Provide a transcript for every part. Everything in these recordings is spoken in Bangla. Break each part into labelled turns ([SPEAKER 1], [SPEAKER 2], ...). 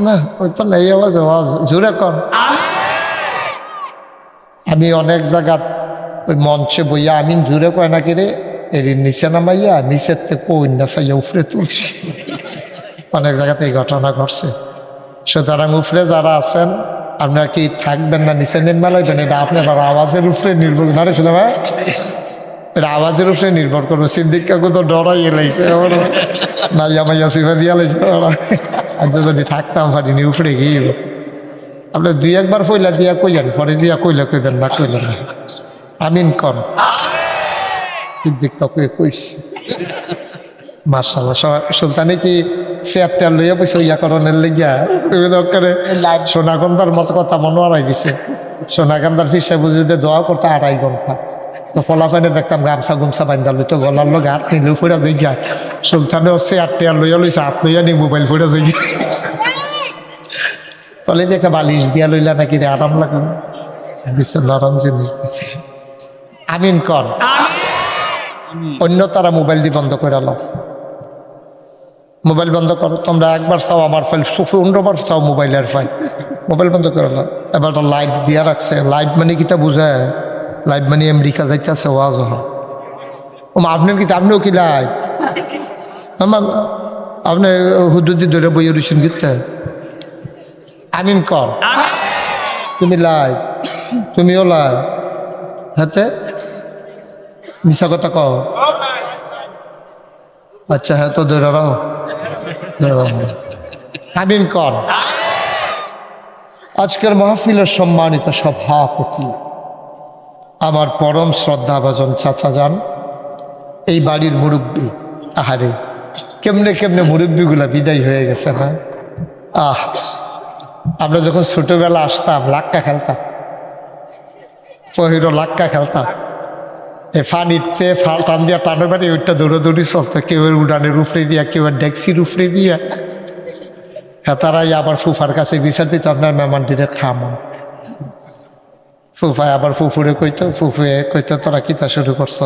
[SPEAKER 1] না ওই তো নেই আওয়াজ আওয়াজ জোরে কর। আমি অনেক জায়গা ওই মঞ্চে বইয়া আমিন জোরে কয় না কিরে এর নিচে নামাইয়া নিচের থেকে কই না চাইয়া উফরে তুলছি। অনেক জায়গাতে এই ঘটনা ঘটছে। সুতরাং উফরে যারা আছেন আপনারা কি থাকবেন না নিচে নেমালাইবেন, এটা আপনার আওয়াজের উপরে নির্ভর না রে ছিল ভাই, এটা আওয়াজের উপরে নির্ভর করবো। সিদ্দিক কাকু তো ডরাই এলাইছে নাইয়া মাইয়া সিফা দিয়া লাইছে ওরা। আচ্ছা যদি থাকতাম পারিনি উপরে গিয়ে আপনি দুই একবার পয়লা দিয়া কইলেন, পরে দিয়া কইলে কইবেন না কইলে না। আমিন কর। সিদ্দিক কাকু কইছে মার্শাল্লাহ। সুলতানি কি চেয়ারটা লইয়া বসে ইয়া করণের লেগিয়া তুমি দরকারে সোনাগন্ধার মতো কথা মনে আড়াই দিছে। সোনাগন্ধার ফিসা বুঝে দোয়া করতে 2.5 ঘন্টা। তো ফলাফাইনে দেখতাম গামছা গুমছা বান্ধা লইতো গলার লোক হাত নিলেও ফুড়া যাই গিয়া। সুলতানে চেয়ারটা লইয়া লইছে হাত লইয়া নি মোবাইল ফুড়া যাই গিয়া। বলে যে একটা বালিশ দিয়া লইলা নাকি রে আরাম লাগলো, নরম জিনিস দিছে। আমিন কর। অন্য তারা মোবাইল দিয়ে বন্ধ করে আলো, মোবাইল বন্ধ করো। তোমরা একবার চাও আমার ফাইল 15বার চাও মোবাইলের ফাইল, মোবাইল বন্ধ করে আলো। এবার লাইট দিয়া রাখছে। লাইট মানে কিটা বুঝায়? লাইট মানে আমেরিকা যাইতেছে ওয়াজ হয়। ও আপনার কি আপনিও কি লাইট আমার আপনি হুদুদি ধরে বইয়ে রয়েছেন গিতে। আমিন কর। তুমি লাইট, তুমিও লাইট হাতে মিশা কথা কও। আচ্ছা হ্যাঁ তো ধরে রাও। আমিন কর। আজকের মাহফিলের সম্মানিত সভাপতি আমার পরম শ্রদ্ধাভাজন চাচা যান, এই বাড়ির মুরব্বী। আহারে কেমনে কেমনে মুরব্বীগুলা বিদায় হয়ে গেছে না। আমরা যখন ছোটবেলা আসতাম লাক্কা খেলতাম, পহিরো লাক্কা খেলতাম। এ ফানিতে টান দিয়া টানো বাড়ি ওইটা দৌড়াদৌড়ি চলতো, কেউ উড়ানের উফরে দিয়া, কেউ ডেক্সির উফরে দিয়া। হ্যাঁ তারাই আবার ফুফার কাছে বিচার দিত আপনার মেহমানটিরে থামান। ফুফায় আবার ফুফুরে কইতো, ফুফুয়ে কইতো তোরা কিতা শুরু করছ।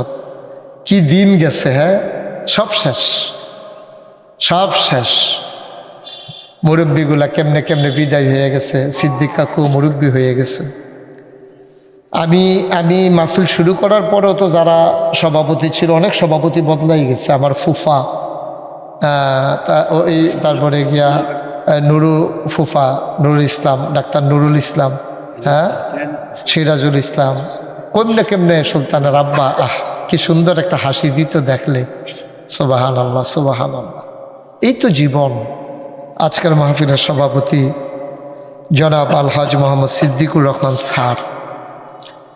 [SPEAKER 1] কি দিন গেছে। হ্যাঁ সব শেষ, সব শেষ। মুরব্বীগুলা কেমনে কেমনে বিদায় হয়ে গেছে। সিদ্দিক কাকু মুরব্বী হয়ে গেছে। আমি মাহফিল শুরু করার পরেও তো যারা সভাপতি ছিল অনেক সভাপতি বদলাই গেছে। আমার ফুফা, তারপরে গিয়া নুরু ফুফা, নুরুল ইসলাম, ডাক্তার নুরুল ইসলাম, হ্যাঁ সিরাজুল ইসলাম, কেমনে কেমনে সুলতানের আব্বা। কি সুন্দর একটা হাসি দিত দেখলে। সুবহান আল্লাহ, সুবহান আল্লাহ। এই তো জীবন। আজকের মাহফিলের সভাপতি জনাব আলহাজ মোহাম্মদ সিদ্দিকুর রহমান স্যার।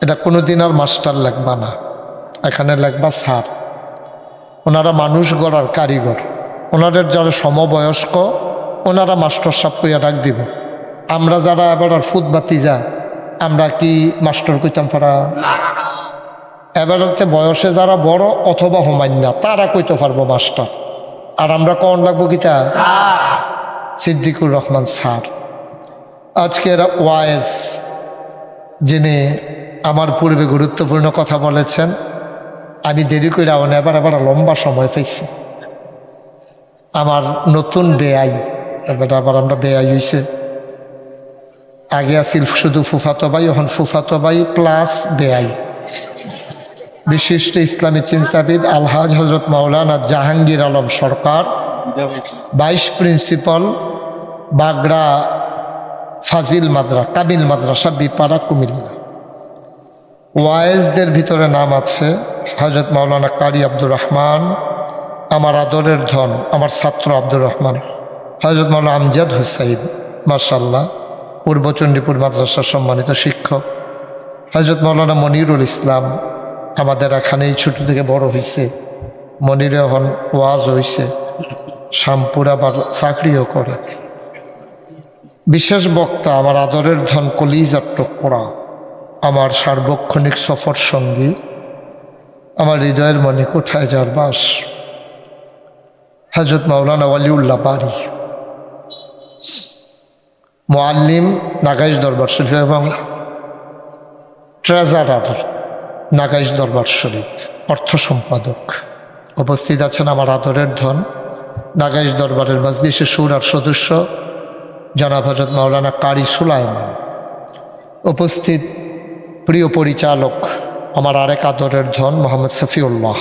[SPEAKER 1] এটা কোনোদিন আর মাস্টার লাগবা না, এখানে লাগবা স্যার। ওনারা মানুষ গড়ার কারিগর। ওনাদের যারা সমবয়স্ক ওনারা মাস্টার সাহেব কইয়া ডাক দিব। আমরা যারা এবার আর ফুটবাতি যা, আমরা কি মাস্টার কইতাম পারা? এবারতে বয়সে যারা বড় অথবা হোমান্যা তারা কইতে পারবো মাস্টার। আর আমরা কন লাগবো কিতা? সিদ্দিকুর রহমান স্যার। আজকের ওয়াইজ যিনি আমার পূর্বে গুরুত্বপূর্ণ কথা বলেছেন, আমি দেরি করে এবার লম্বা সময় পেয়েছি। আমার নতুন বেআই, এবার আবার আমরা বেআই হয়েছে। আগে আছিল শুধু ফুফাতো ভাই, এখন ফুফাতো ভাই প্লাস বেআই। বিশিষ্ট ইসলামী চিন্তাবিদ আলহাজ হজরত মাওলানা জাহাঙ্গীর আলম সরকার, ভাইস প্রিন্সিপাল বাগড়া ফাজিল কাবিল মাদ্রাসা বিপাড়া কুমিল্লা। ওয়াইজদের ভিতরে নাম আছে হজরত মাওলানা কারি আব্দুর রহমান, আমার আদরের ধন, আমার ছাত্র আব্দুর রহমান, হজরত মাওলানা আমজাদ হুসাইন মাশাআল্লাহ পূর্ব চণ্ডীপুর মাদ্রাসার সম্মানিত শিক্ষক, হজরত মাওলানা মনিরুল ইসলাম আমাদের এখানেই ছোট থেকে বড় হয়েছে। মনিরে এখন ওয়াজ হয়েছে, শ্যামপুর আবার চাকরিও করে। বিশেষ বক্তা আমার আদরের ধন কলিজার টুকরা, আমার সার্বক্ষণিক সফর সঙ্গী, আমার হৃদয়ের মনে কোথায় যার বাস, হজরত মাওলানা ওয়ালিউল্লাহ বাড়ি, মুআল্লিম নাগাইশ দরবার শরীফ এবং ট্রেজারার নাগাইশ দরবার শরীফ, অর্থ সম্পাদক। উপস্থিত আছেন আমার আদরের ধন নাগাইশ দরবারের মাজলিসের শুরার সদস্য জনাব হযরত মাওলানা কারি সুলাইমান, উপস্থিত প্রিয় পরিচালক আমার আরেক আদরের ধন মোহাম্মদ শফিউল্লাহ।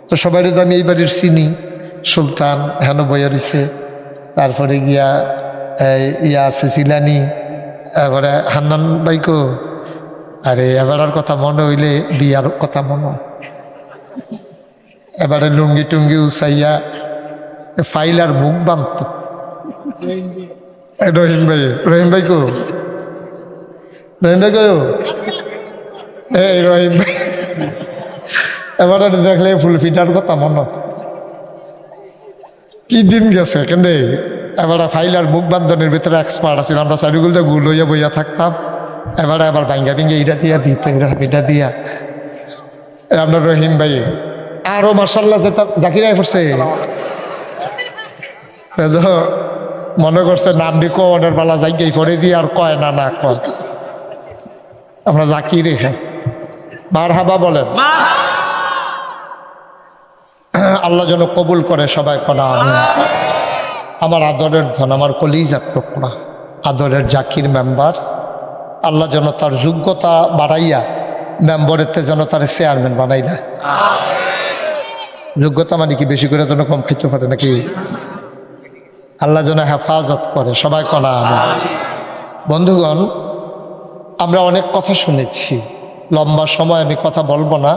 [SPEAKER 1] তো সবাই তো আমি এই বাড়ির চিনি, সুলতান হেন বইয়ারিছে, তারপরে গিয়া ইয়া আছে জিলানি, এবারে হান্নান বাইকো। আরে এবারের কথা মনে হইলে বিয়ার কথা মনে হয়। এবারে লুঙ্গি টুঙ্গি উসাইয়া ফাইলার মুখ বাঁধত। রহিম ভাই, রহিম ভাই কো, রহিম ভাই কো, এই রহিম ভাই এবারে দেখলে ফুল ফিটার কথা মনে হয়। কি দিন গেছে কেন? এবারে ফাইলার মুখ বান্ধনের ভিতরে এক্সপার্ট আছিল, আমরা চারিগুলোতে গুল হইয়া বইয়া থাকতাম। এবারে আবার ভাঙ্গা ভেঙ্গে এটা দিয়া দিত, এটা দিয়া। আপনার রহিম ভাই আরো মার্শাল্লাহ জাকিরাই পড়ছে, মনে করছে নাম দি কনের বেলা জায়গায় করে দিয়ে আর কয় না না কয় আমরা জাকিরে। হ্যাঁ মার হাবা বলেন। আল্লাহ যেন কবুল করে সবাই কনা। আমি আমার আদরের ধন, আমার কলিজার টুকরা, আদরের জাকির মেম্বার, আল্লাহ যেন তার যোগ্যতা বাড়াইয়া মেম্বরেতে যেন তার চেয়ারম্যান বানাই না। যোগ্যতা মানে কি বেশি করে যেন কম খাইতে পারে নাকি? আল্লাহ যেন হেফাজত করে সবাই কনা। আমি বন্ধুগণ, আমরা অনেক কথা শুনেছি, লম্বা সময় আমি কথা বলবো না।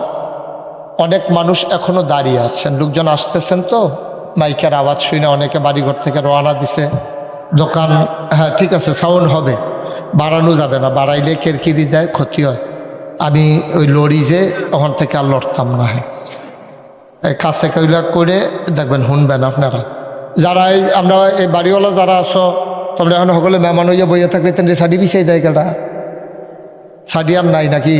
[SPEAKER 1] অনেক মানুষ এখনো দাঁড়িয়ে আছেন, লোকজন আসতেছেন, তো মাইকের আওয়াজ শুনে অনেকে বাড়িঘর থেকে রওনা দিছে। দোকান, হ্যাঁ ঠিক আছে, সাউন্ড হবে, বাড়ানো যাবে না, বাড়াইলে কেরকিরি দেয়, ক্ষতি হয়। আমি ওই লড়ি যে তখন থেকে আর লড়তাম না। কাছে কইলা করে দেখবেন, শুনবেন আপনারা যারা আমরা এই বাড়িওয়ালা যারা আছো, তোমরা এখন সকলে মেহমান হইয়া বইয়া থাকলে তেন শাড়ি বিছাই দেয় কেটা? শাড়ি আর নাই নাকি?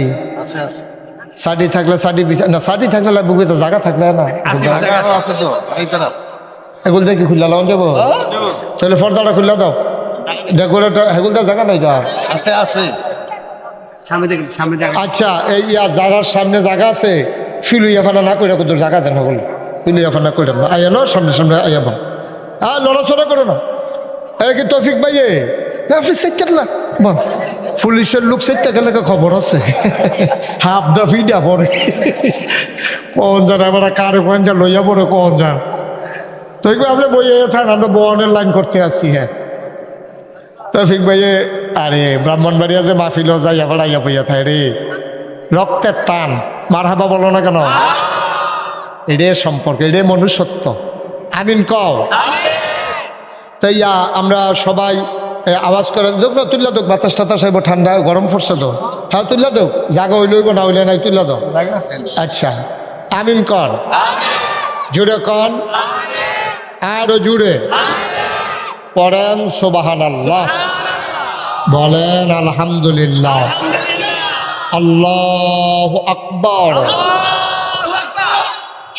[SPEAKER 1] শাড়ি থাকলে শাড়ি বিছা না, শাড়ি থাকলে বুকে তো জায়গা থাকলে না, এগুলো দেখি খুললা লাগান যাবো, তাহলে পর্দাটা খুললা দাও, ডেকোরেটর হেগুলটা জায়গা নাই তো আছে আছে। আচ্ছা, এই যারার সামনে জায়গা আছে ফিলুইয়া ফানা না করে তোর জায়গা দেন, হল ফিলুইয়া ফানা করে না, আইয়া না সামনে সামনে আইয়া ভাও। হ্যাঁ লড়াচড়া করো না। এটা কি তৌফিক ভাইয়ে আপনি সেকেন্ড না পুলিশের লোক সেটা গেলে খবর আছে, হাফ দা ফিডা পরে কোন জান আমরা কারে কোন যা লইয়া পড়ে কোন যান। তো আপনি বইয়ে থাকেন, আমরা বনের লাইন করতে আসছি। হ্যাঁ তৌফিক ভাইয়ে, আরে ব্রাহ্মণবাড়িয়া যে মাহফিলও যাই আবার আইয়া বইয়া থাকে রে, রক্তের টান, মার হাবা বলো না কেন? এটাই সম্পর্ক, এটাই মনুষ্যত্ব। আমিন কও। তাই আমরা সবাই আওয়াজ করে দোক না, তুললা দোক, বাতাস টাতাস আইব, ঠান্ডা গরম পড়ছে তো। হ্যাঁ তুললা দোক, জাগা হইলইব না হইলে নাই, তুললা দাও। আচ্ছা আমিন কন, জুড়ে কন, আরো জুড়ে পড়েন সুবহানাল্লাহ, বলেন আলহামদুলিল্লাহ, আল্লাহু আকবার।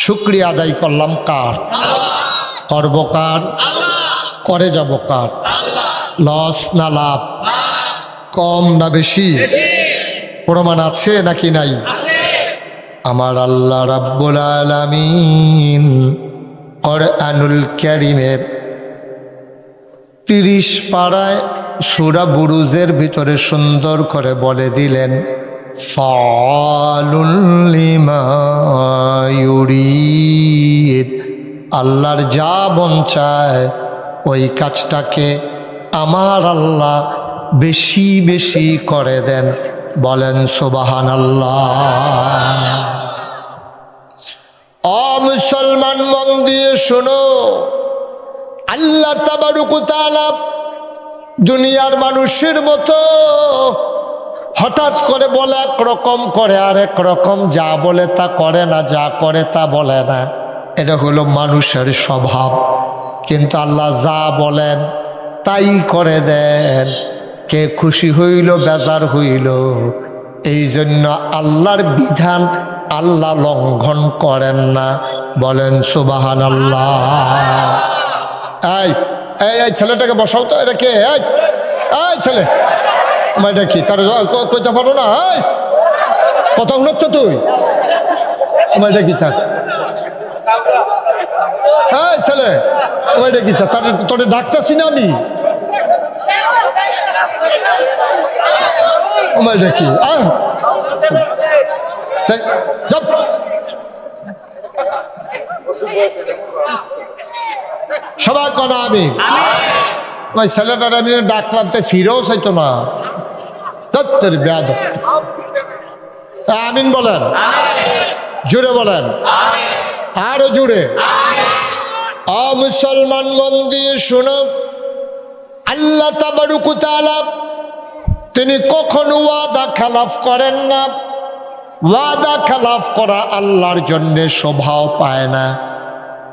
[SPEAKER 1] শুকরিয়া আদায় করলাম কার? করব কার? করে যাব কার? লস না লাভ? কম না বেশি? প্রমাণ আছে নাকি নাই? আমার আল্লাহ রাব্বুল আলামিন কুরআনুল কারীমের 30 পারায় সূরা বুরুজের ভিতরে সুন্দর করে বলে দিলেন, ফাআলুল লিমা ইউরিদ। আল্লাহর যা মন চায় ওই কাজটাকে আমার আল্লাহ বেশি বেশি করে দেন, বলেন সুবহানাল্লাহ। ও মুসলমান, মন দিয়ে শোনো, আল্লাহ তাবারক ওয়া তাআলা দুনিয়ার মানুষের মতো হঠাৎ করে বলে একরকম করে আর একরকম, যা বলে তা করে না, যা করে তা বলে না। এটা হলো মানুষের স্বভাব। কিন্তু আল্লাহ যা বলেন তাই করে দেন। কে খুশি হইল বেজার হইল, এই জন্য আল্লাহর বিধান আল্লাহ লঙ্ঘন করেন না, বলেন সুবহানাল্লাহ। এই এই ছেলেটাকে বসাও তো, এটা কে? এই ছেলে, আমার এটা কি? তার কইতে পারো না? কথা শুনছ তুই? আমার এটা কি থাক হ্যাঁ ছেলে ওইটা কি তোরে ডাকতেছি না আমি ওইটা কি সবাই কনা আমি ওই ছেলেটার আমি ডাকলাম তো ফিরেও চাইতো না তোর ব্যাধ আমিন বলেন জুড়ে বলেন আরো জুড়ে মুসলমান মন দিয়ে শুনো আল্লাহ তাবারক ওয়া তাআলা তিনি কখনো ওয়াদা খেলাফ করেন না ওয়াদা খেলাফ করা আল্লাহর জন্য শোভাও পায় না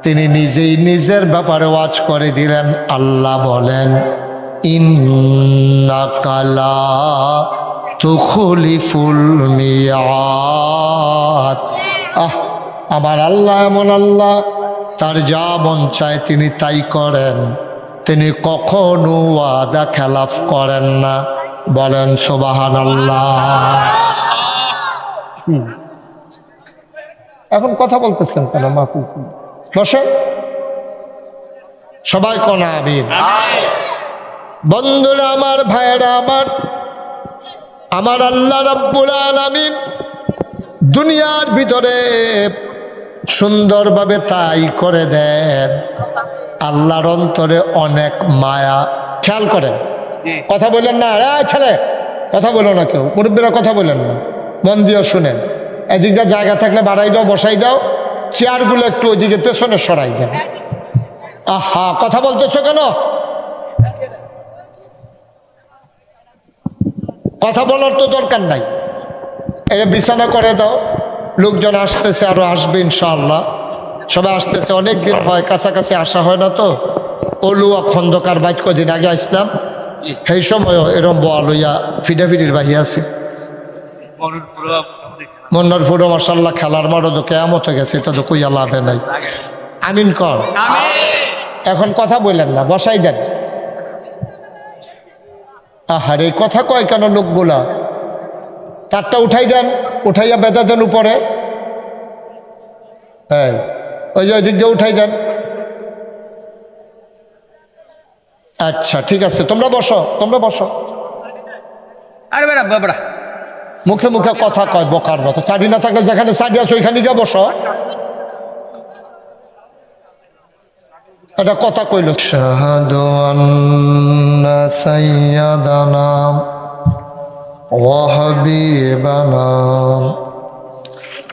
[SPEAKER 1] তিনি নিজেই নিজের ব্যাপারে ওয়াজ করে দিলেন আল্লাহ বলেন ইন্নাকা লা তুখলিফুল মিয়াদ আমার আল্লাহ এমন আল্লাহ তার যা মন চায় তিনি তাই করেন তিনি কখনো ওয়াদা খেলাফ করেন না বলেন সুবহানাল্লাহ এখন কথা বলতেছেন কেন মাহফিল বসেন সবাই কোন আমিন বন্ধুরা আমার ভাইয়েরা আমার আল্লাহ রাব্বুল আলামিন দুনিয়ার ভিতরে সুন্দরভাবে তাই করে দেন আল্লাহর অন্তরে অনেক মায়া খেয়াল করেন কথা বললেন না ছেলে কথা বলো না কেউ মুরব্বীরা কথা বলেন না মন দিয়ে শুনেন এদিকটা জায়গা থাকলে বাড়াই দাও বসাই দাও চেয়ারগুলো একটু ওইদিকে পেছনে সরাই দেন আহা কথা বলতেছো কেন কথা বলার তো দরকার নাই এই বিছানা করে দাও লোকজন আসতেছে আরো আসবে ইনশাআল্লাহ সবাই আসতেছে অনেক দিন হয় কাছাকাছি আসা হয় না তো অলুয়া খন্দকার বাইক কদিন আগে আসলাম সেই সময়ও এরম বোয়া লইয়া ফিডাফিডির বাহি আছে মন্নার ফুরো মার্শাল্লাহ খেলার মারো তো কেয়ামত হয়ে গেছে এটা তো কইয়া লাভে নাই আমিন কর এখন কথা বললেন না বসাই দেন আহারে কথা কয় কেন লোকগুলা তারটা উঠাই দেন উঠাইয়া বেঁধে দেন উপরে হ্যাঁ ওই যে ওই দিক দিয়ে উঠাই দেন আচ্ছা ঠিক আছে তোমরা বসো
[SPEAKER 2] আরে বেড়া বাবরা
[SPEAKER 1] মুখে মুখে কথা কয় বোকার মতো চাবি না থাকলে যেখানে চাবি আছে ওইখানে গিয়ে বসো এটা কথা কইল শাহাদু আন্না সাইয়্যিদানা ওয়া হাবিবানা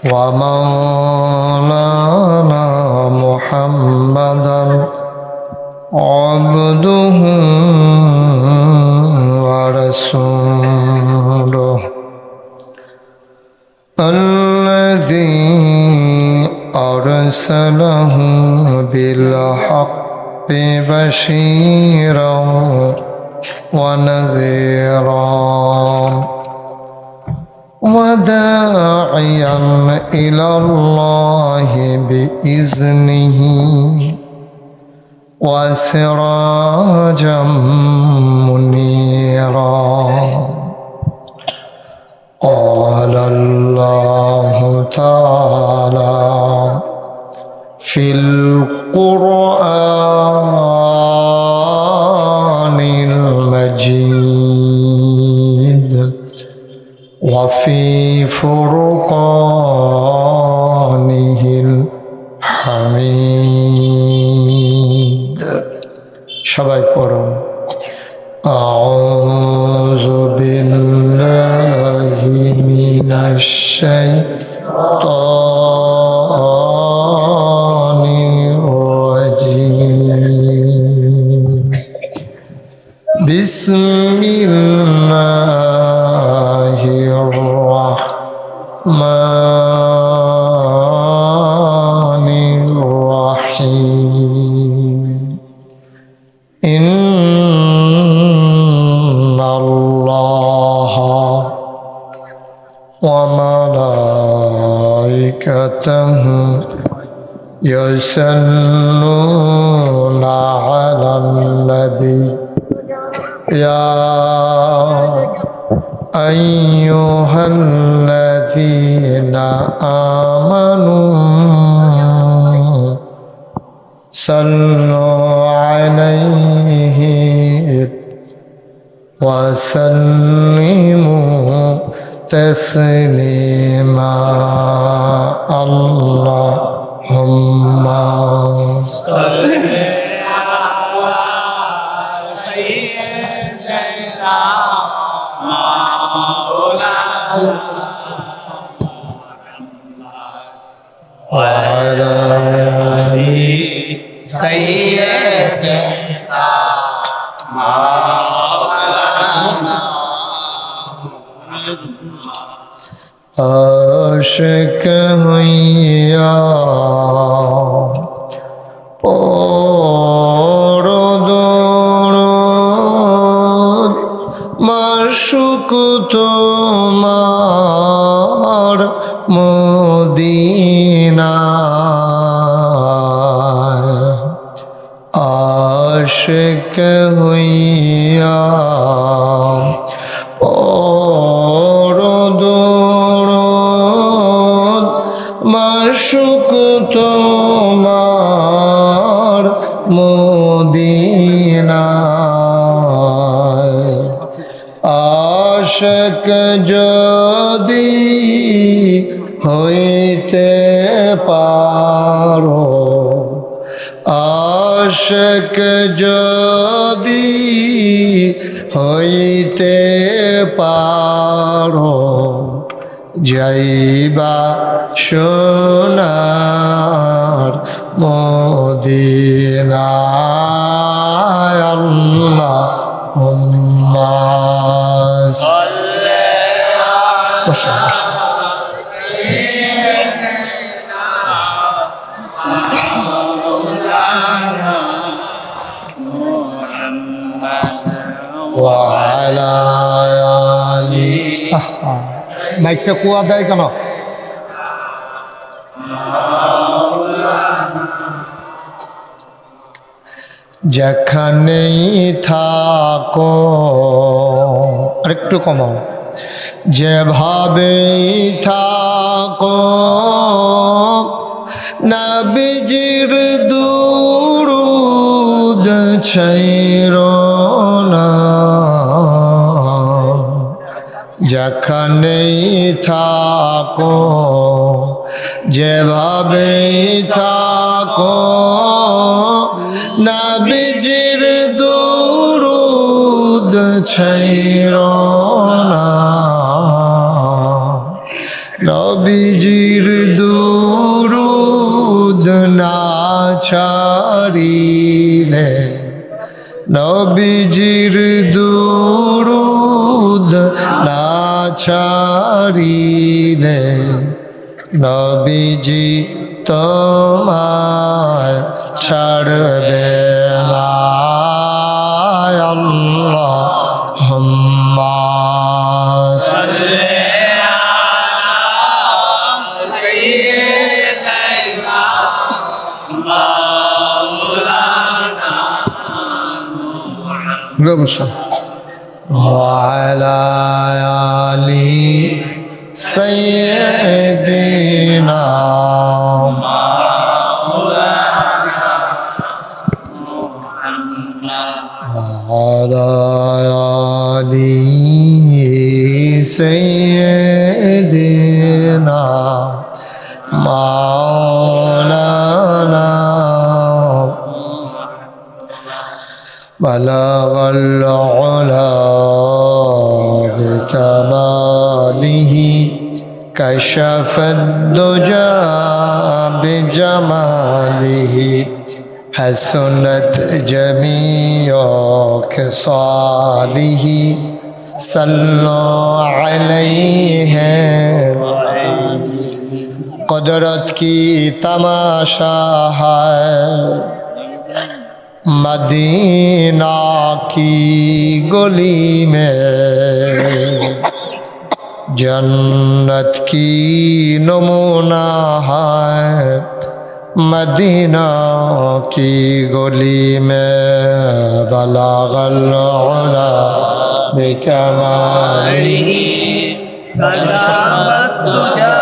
[SPEAKER 1] ওয়া মাওলানা মুহাম্মাদান আবদুহু ওয়া রাসূলুহু الذي أرسله بالحق بشيرا ونذيرا وداعيا إلى الله بإذنه وسراجا منيرا قال الله تعالى في القرآن المجيد وفي فرقانه الحميد সবাই পড়ুন أعوذ بالله من الشيطان الرجيم بسم الله الرحمن الرحيم إن الله وملائكته يصلون على النبي يا أيها الذين آمنوا صلوا عليه وسلموا تسليما اللهم صل وعلى آل
[SPEAKER 2] سيدنا مولانا
[SPEAKER 1] আশিক হইয়া পড়ো দরুদ মাশউক তোমার মদিনায় আশিক হইয়া পড়ো দরুদ মাশউক তোমার মদিনায় আশিক যদি হইতে পারো আশিক যদি হইতে পারো যাইবা সোনার মদিনায় আল্লাহুম্মা বসো বসো وعلى آله মাইকটা কুয়া দেয় কেন যেখানেই থাকো আরেকটু কমাও যেভাবেই থাকো নবীজির দুরূদ ছাইরো না যেখানেই থাকো যেভাবেই থাকো নবীজির দুরূদ ছাইরো না নবীজির দুরূদ না ছাড়িলে নবীজির দুরূদ না ছাড়িলে নবীজি তোমায় ছাড়বে না আল্লাহুম্মা وعلى آل سيدنا وعلى آل سيدنا مولانا بلغ العلا بكماله كشف الدجى بجماله حسنت جميع خصاله صلوا عليه قدرت کی تماشا ہے मदीना की गली में जन्नत की नमूना है मदीना की गली में बलागल उला बिकमालिही कशफत दुजा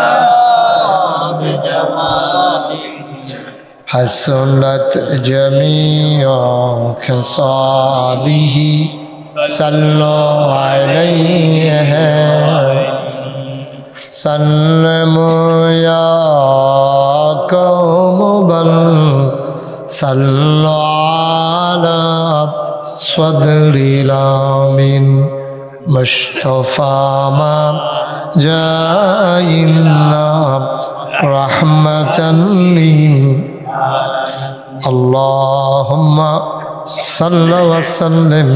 [SPEAKER 1] बिजमालिही حسنت جميع خصاله صلوا عليه سلموا يا قوم بل صلوا على صدر الامين مصطفى ما جاءنا رحمة اللهم صل وسلم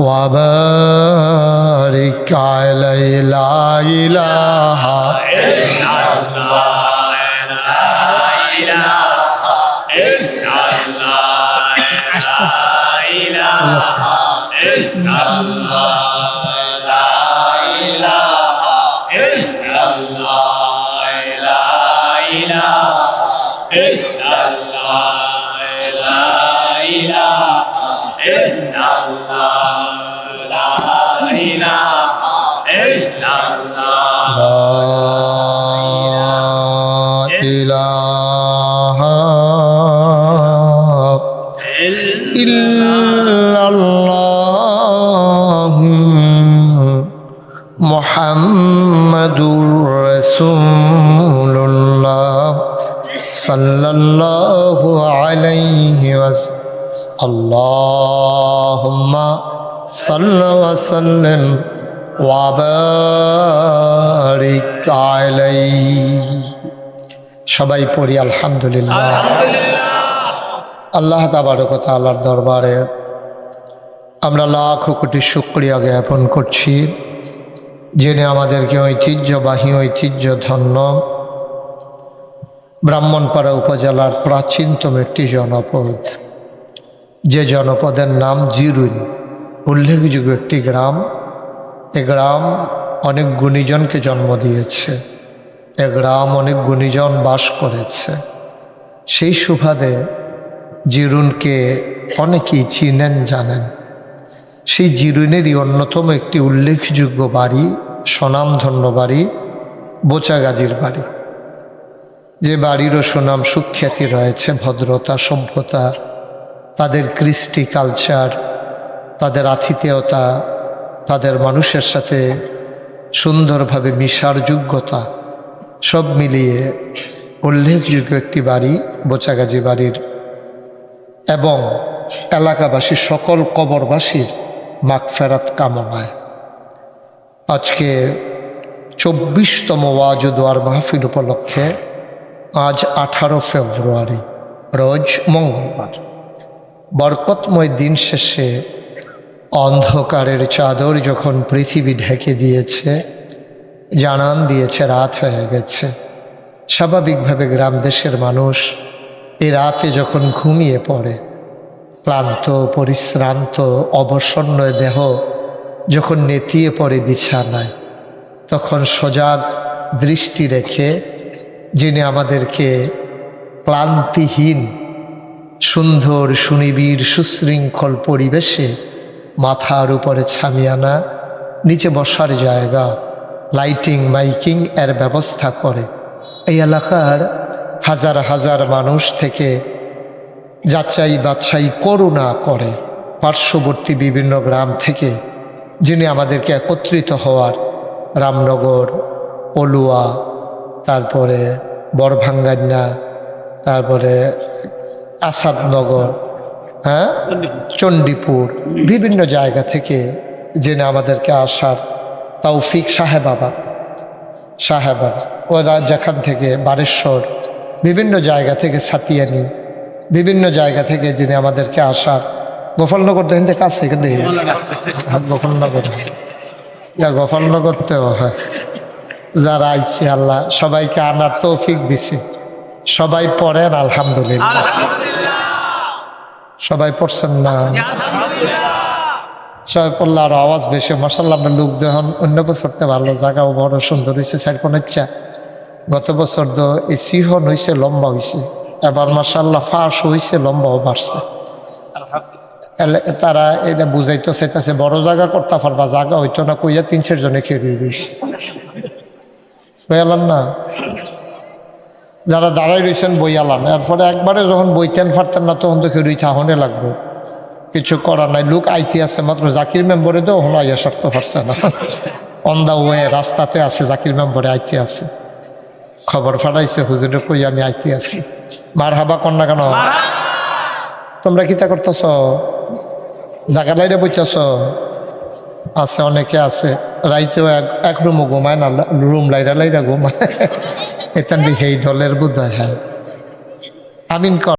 [SPEAKER 1] وبارك عليه لا إله إلا ইল্লাল্লাহ মুহাম্মাদুর রাসূলুল্লাহ সাল্লাল্লাহু আলাইহি ওয়াসাল্লাম আল্লাহুম্মা সাল্লি ওয়া সাল্লিম ওয়া বারিক আলাইহি। সবাই পড়ি আলহামদুলিল্লাহ। আল্লাহ তাবারক ওয়া তাআলার দরবারে আমরা লাখ কোটি শুকরিয়া জ্ঞাপন করছি, যিনি আমাদেরকে ঐতিহ্যবাহী ঐতিহ্যধন্য ব্রাহ্মণপাড়া উপজেলার প্রাচীনতম একটি জনপদ, যে জনপদের নাম জিরুন, উল্লেখযোগ্য একটি গ্রাম। এ গ্রাম অনেক গুণীজনকে জন্ম দিয়েছে, এ গ্রাম অনেক গুণীজন বাস করেছে। সেই সুবাদে জিরুনকে অনেকেই চিনেন, জানেন। সেই জিরুনেরই অন্যতম একটি উল্লেখযোগ্য বাড়ি, স্বনামধন্য বাড়ি বোচাগাজীর বাড়ি, যে বাড়িরও সুনাম সুখ্যাতি রয়েছে, ভদ্রতা, সভ্যতা, তাদের কৃষ্টি কালচার, তাদের আতিথেয়তা, তাদের মানুষের সাথে সুন্দরভাবে মিশার যোগ্যতা, সব মিলিয়ে উল্লেখযোগ্য একটি বাড়ি বোচাগাজী বাড়ির। এবং এলাকাবাসীর সকল কবরবাসীর মাগফিরাত কামনায় আজকে ২৪তম ওয়াজ ও দোয়ার মাহফিল উপলক্ষে আজ 18 ফেব্রুয়ারি রোজ মঙ্গলবার বরকতময় দিন শেষে অন্ধকারের চাদর যখন পৃথিবী ঢেকে দিয়েছে, জানান দিয়েছে রাত হয়ে গেছে, স্বাভাবিকভাবে গ্রাম দেশের মানুষ এই রাতে যখন ঘুমিয়ে পড়ে, ক্লান্ত পরিশ্রান্ত অবসন্ন দেহ যখন নেতিয়ে পড়ে বিছানায়, তখন সজাগ দৃষ্টি রেখে যিনি আমাদেরকে ক্লান্তিহীন সুন্দর সুনিবিড় সুশৃঙ্খল পরিবেশে মাথার উপরে ছামিয়ানা, নিচে বসার জায়গা, লাইটিং মাইকিং এর ব্যবস্থা করে, এই এলাকার হাজার হাজার মানুষ থেকে যাচাই বাছাই করুণা করে পার্শ্ববর্তী বিভিন্ন গ্রাম থেকে যিনি আমাদেরকে একত্রিত হওয়ার, রামনগর, পলুয়া, তারপরে বড়ভাঙ্গান্না, তারপরে আসাদনগর, চণ্ডীপুর, বিভিন্ন জায়গা থেকে যিনি আমাদেরকে আসার তৌফিক, সাহেবাবাদ ওরা যেখান থেকে বারেশ্বর, বিভিন্ন জায়গা থেকে সাতিয়ানি, বিভিন্ন জায়গা থেকে যিনি আমাদেরকে আসার, গোপালনগর দেখেন কাছে এখানে গোপালনগরতেও হয় যারা আইছে, আল্লাহ সবাইকে আনার তৌফিক দিছে। সবাই পড়েন আলহামদুলিল্লাহ। সবাই পড়ছেন না? সবাই পড়লে আরো আওয়াজ বেশি। মাশাআল্লাহ, আপনার লোক দেখুন অন্য বছর তো ভালো, জায়গাও বড় সুন্দর হয়েছে। সাইরকোনাচ্ছা গত বছর তো এই সিহন হয়েছে, লম্বা হয়েছে, এবার মাশাআল্লাহ ফাঁস হয়েছে, লম্বাও বাড়ছে। তারা এটা বুঝাইতে চাইতেছে বড় জায়গা করতে পারবা, জায়গা হইতো না কইয়া 3-4 জনে খেয়ে রয়েছে, বুঝলাম না? যারা দাঁড়াই রয়েছেন বই আলান, এরপরে একবারে যখন বইতেন ফারতেন না তখন তো কেউ থাহনে লাগবে, কিছু করার নাই। লোক আইতে আছে মাত্র জাকির মেম্বরে তো হলো আইয়া সারতে পারছে না, অন দা ওয়ে রাস্তাতে আছে, জাকির মেম্বরে আইতে আছে, খবর ফাটাইছে হুজুরে কই আমি আইতে আছি। মার হাবা কর না কেন? তোমরা কিতা করতেছ? জায়গা লাইরে বইতেছ? আছে অনেকে আছে রাইতেও এক রুমও ঘুমায় না, রুম লাইরা লাইরা ঘুমায়। এটা সেই দলের বোধ হয়। হ্যাঁ, আমিন কর।